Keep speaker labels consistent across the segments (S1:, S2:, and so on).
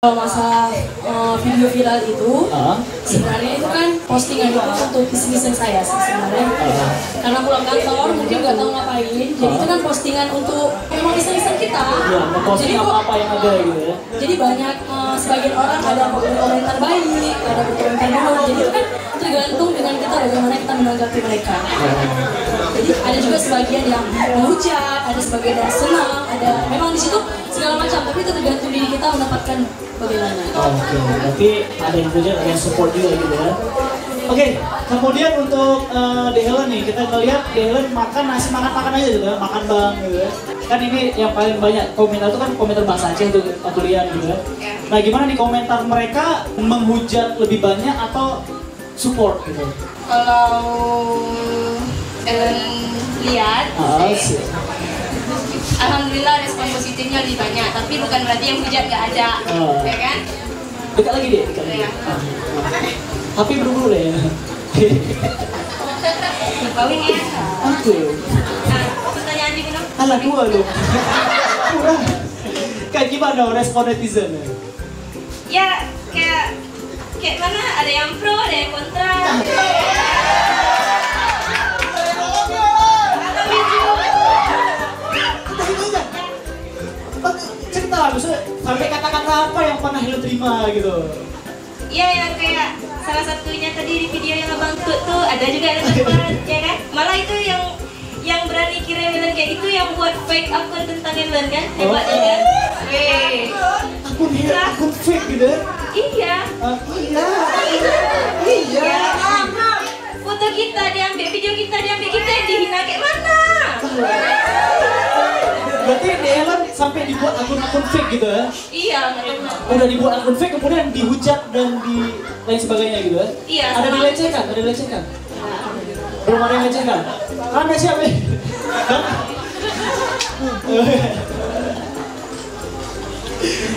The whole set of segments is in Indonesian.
S1: Kalau masalah video viral itu, sebenarnya itu kan postingan itu untuk iseng-iseng saya sih sebenarnya. Karena pulang kantor mungkin nggak tahu ngapain, jadi itu kan postingan untuk memang iseng-iseng kita.
S2: Iya, memposting apa-apa yang ada gitu ya.
S1: Jadi banyak sebagian orang ada berkomentar baik, ada berkomentar buruk. Jadi itu kan tergantung dengan kita bagaimana kita menanggapi mereka. Jadi ada juga sebagian yang menghujat, ada sebagian yang senang, ada memang di situ segala macam. Tapi itu tergantung diri kita mendapatkan bagaimana.
S2: Oke, berarti ada yang punya, ada yang support juga gitu ya. Oke, kemudian untuk De Helen nih, kita ngeliat De Helen makan nasi, makan aja gitu ya, makan bang gitu ya. Kan ini yang paling banyak komentar itu kan komentar bahasa Aceh tuh aku lihat gitu ya. Nah gimana nih komentar mereka, menghujat lebih banyak atau support gitu?
S3: Kalau Ellen lihat, alhamdulillah respon positifnya lebih banyak, tapi bukan berarti yang hujat gak ada, ya kan?
S2: Dekat lagi deh, dekat lagi. Tapi buru-buru deh ya.
S3: Bawing ya?
S2: Oke.
S3: Nah, pertanyaan di mana?
S2: Alah gua loh. Murah. Kayak gimana respon netizen?
S3: Ya, kayak mana? Ada yang pro, ada yang kontra.
S2: Cerita lah, maksudnya sampai kata-kata apa yang pernah Helen terima gitu?
S3: Iya, yang kayak salah satunya tadi di video yang abang tuh ada juga yang teman, ya kan? Malah itu yang berani kirim Helen kayak itu yang buat fake akun tentang Helen kan? Hebatnya kan?
S2: Akun fake gitu?
S3: Iya.
S2: Iya.
S3: Foto kita diambil, video kita diambil, kita yang dihina kayak mana?
S2: Berarti De Helen sampai dibuat akun-akun fake gitu ya?
S3: Iya.
S2: Udah dibuat akun fake kemudian dihujat dan di lain sebagainya gitu ya?
S3: Iya.
S2: Ada dilecehkan? Ada dilecehkan? Belum ada yang dilecehkan? Anda siapa nih?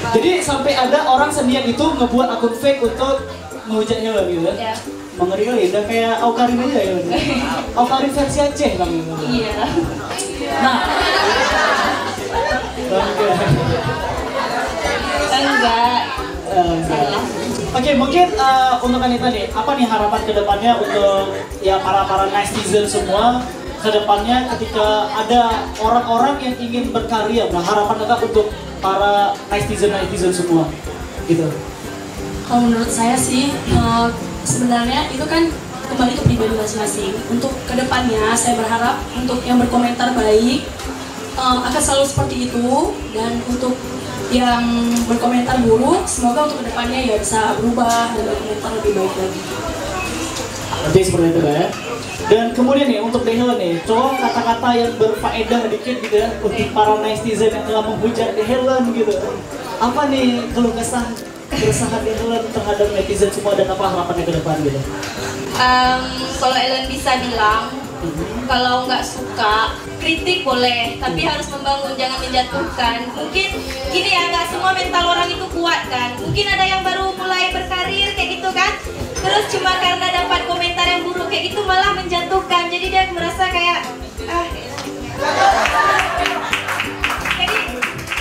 S2: Jadi sampai ada orang seniat itu ngebuat akun fake untuk menghujat Helen gitu ya? Mengeri kali, udah kayak Aukarin aja ya? Aukarin versi Aceh kan gitu?
S3: Iya.
S2: Nah,
S3: Enggak. Salah.
S2: Oke, mungkin untuk Anita nih, apa nih harapan kedepannya untuk ya para netizen semua kedepannya ketika ada orang-orang yang ingin berkarya, nah harapan Anita untuk para netizen semua, gitu.
S1: Kalau menurut saya sih sebenarnya itu kan kembali ke pribadi masing-masing. Untuk kedepannya saya berharap untuk yang berkomentar baik akan selalu seperti itu, dan untuk yang berkomentar buruk semoga untuk kedepannya ya bisa berubah dan berkomentar lebih baik lagi.
S2: Nanti seperti itu ya. Dan kemudian nih untuk De Helen nih, coba kata-kata yang berfaedah dikit gitu ya untuk para netizen yang telah menghujat De Helen gitu. Apa nih keluh kesah keresahan De Helen terhadap netizen semua dan apa harapannya ke depan gitu?
S3: Kalau Ellen bisa bilang, kalau nggak suka kritik boleh, tapi harus membangun, jangan menjatuhkan. Mungkin gini ya, nggak semua mental orang itu kuat kan. Mungkin ada yang baru mulai berkarir kayak gitu kan, terus cuma karena dapat komentar yang buruk kayak gitu malah menjatuhkan. Jadi dia merasa kayak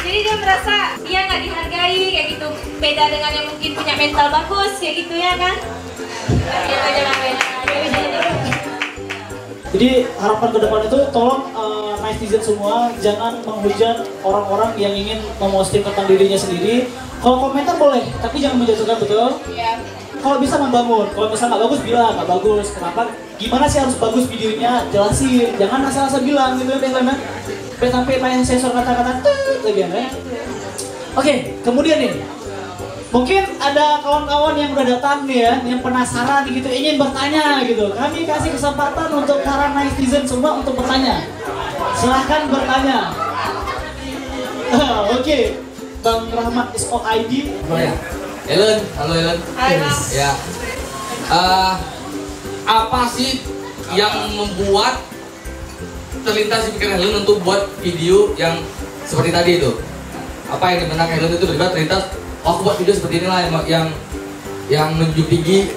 S3: jadi dia merasa dia nggak dihargai kayak gitu. Beda dengan yang mungkin punya mental bagus kayak gitu ya kan.
S2: Jadi harapan ke depan itu tolong netizen semua jangan menghujat orang-orang yang ingin memposting tentang dirinya sendiri. Kalau komentar boleh, tapi jangan menjatuhkan, betul?
S3: Iya.
S2: Kalau bisa membangun, kalau misalnya nggak bagus bilang nggak bagus. Kenapa? Gimana sih harus bagus videonya? Jelasin, jangan asal-asal bilang gitu ya, karena sampai main sensor kata-kata lagi ya. Oke, kemudian nih. Mungkin ada kawan-kawan yang udah datang nih ya, yang penasaran gitu, ingin bertanya gitu. Kami kasih kesempatan untuk para netizen semua untuk bertanya. Silahkan bertanya. Oke, Bang Rahmat is on ID.
S4: Oh ya, Helen, halo Helen.
S3: Hai Mas.
S4: Ya, apa sih yang membuat terlintas di pikiran Helen untuk buat video yang seperti tadi itu? Apa yang dimenang Helen itu tiba-tiba terlintas? Oh, aku buat video seperti inilah yang menunjuk tinggi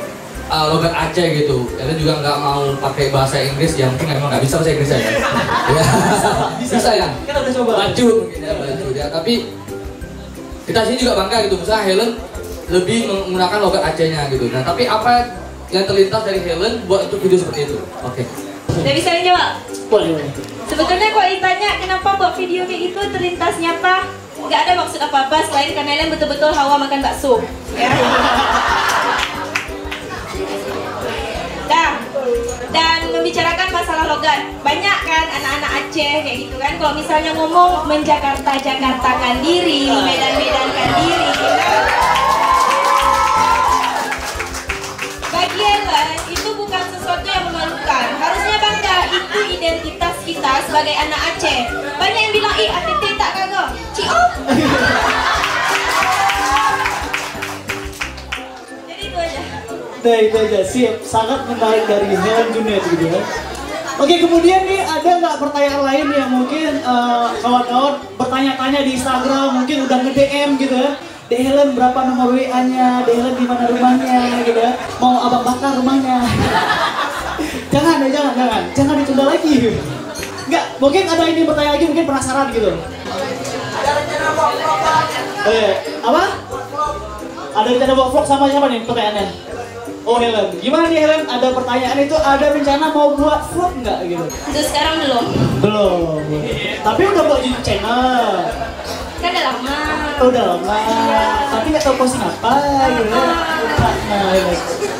S4: logat Aceh gitu. Helen juga nggak mau pakai bahasa Inggris, yang mungkin memang nggak bisa bahasa Inggris ya. Bisa ya?
S2: Kita udah coba.
S4: Baju mungkin ya, baju ya. Tapi kita sini juga bangga gitu, misalnya Helen lebih menggunakan logat Acehnya gitu. Nah tapi apa yang terlintas dari Helen buat untuk video seperti itu? Oke.
S3: Udah bisa jawab?
S2: Boleh.
S3: Sebetulnya kalau ditanya kenapa buat video kayak gitu, terlintasnya apa? Nggak ada maksud apa-apa selain karena Helen betul-betul hawa makan bakso. Ya. Dan membicarakan masalah logat. Banyak kan anak-anak Aceh kayak gitu kan. Kalau misalnya ngomong menjakarta-jakartakan diri, medan-medankan diri gitu. Bagi Helen itu bukan sesuatu yang memalukan. Harusnya bangga, itu identitas kita sebagai anak Aceh. Banyak yang bilang, ih ATT tak kagak. Cium. Jadi itu aja.
S2: Nah itu aja, sip. Sangat menarik dari Helen Junet gitu ya. Oke, kemudian nih ada nggak pertanyaan lain yang mungkin kawan-kawan bertanya-tanya di Instagram, mungkin udah nge-DM gitu ya. Dek Helen berapa nomor WA-nya, Dek Helen di mana rumahnya gitu ya. Mau abang bakar rumahnya. Jangan ditunda lagi. Enggak, mungkin ada ini bertanya lagi, mungkin penasaran gitu. Oh iya, apa? Ada rencana buat vlog sama siapa nih pertanyaannya? Oh Helen, gimana nih Helen? Ada pertanyaan itu, ada rencana mau buat vlog nggak gitu?
S3: Untuk sekarang belum.
S2: Belum. Tapi udah buat YouTube channel.
S3: Kan udah lama.
S2: Udah lama. Tapi nggak tahu posting apa gitu. Nah,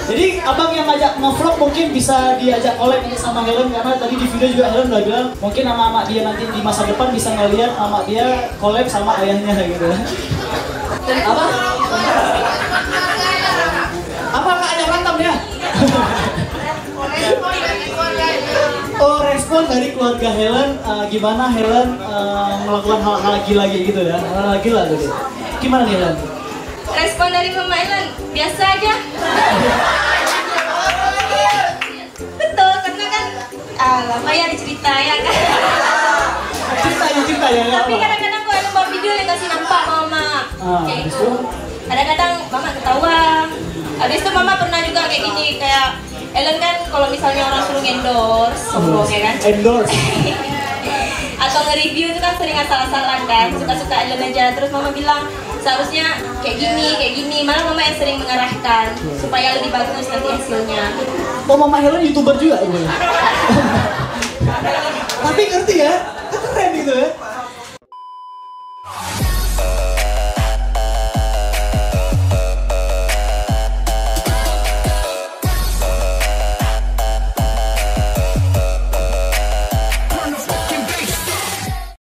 S2: jadi abang yang ngajak nge-vlog mungkin bisa diajak collab sama Helen, karena tadi di video juga Helen udah bilang mungkin sama dia nanti di masa depan bisa ngeliat sama dia collab sama ayahnya gitu. Apa? Apa nggak ada berantem ya? Oh, respon dari keluarga Helen, gimana Helen melakukan hal-hal gila gitu ya? Hal-hal gila gitu. Gimana nih Helen?
S3: Respon dari Mama Helen biasa aja. Betul, karena kan lama ya dicerita ya kan.
S2: Cerita ya.
S3: Tapi kadang-kadang kalau Helen buat video yang kasih nampak Mama kayak gitu. Kadang-kadang Mama ketawa. Habis itu Mama pernah juga kayak gini, kayak Helen kan kalau misalnya orang suruh endorse, ya kan?
S2: Endorse.
S3: Atau nge-review itu kan sering asal-asalan kan, suka-suka Helen aja. Terus Mama bilang seharusnya kayak gini. Malah Mama yang sering mengarahkan supaya lebih bagus nanti hasilnya.
S2: Oh, Mama Helen YouTuber juga gitu. Tapi ngerti ya? Keren gitu ya.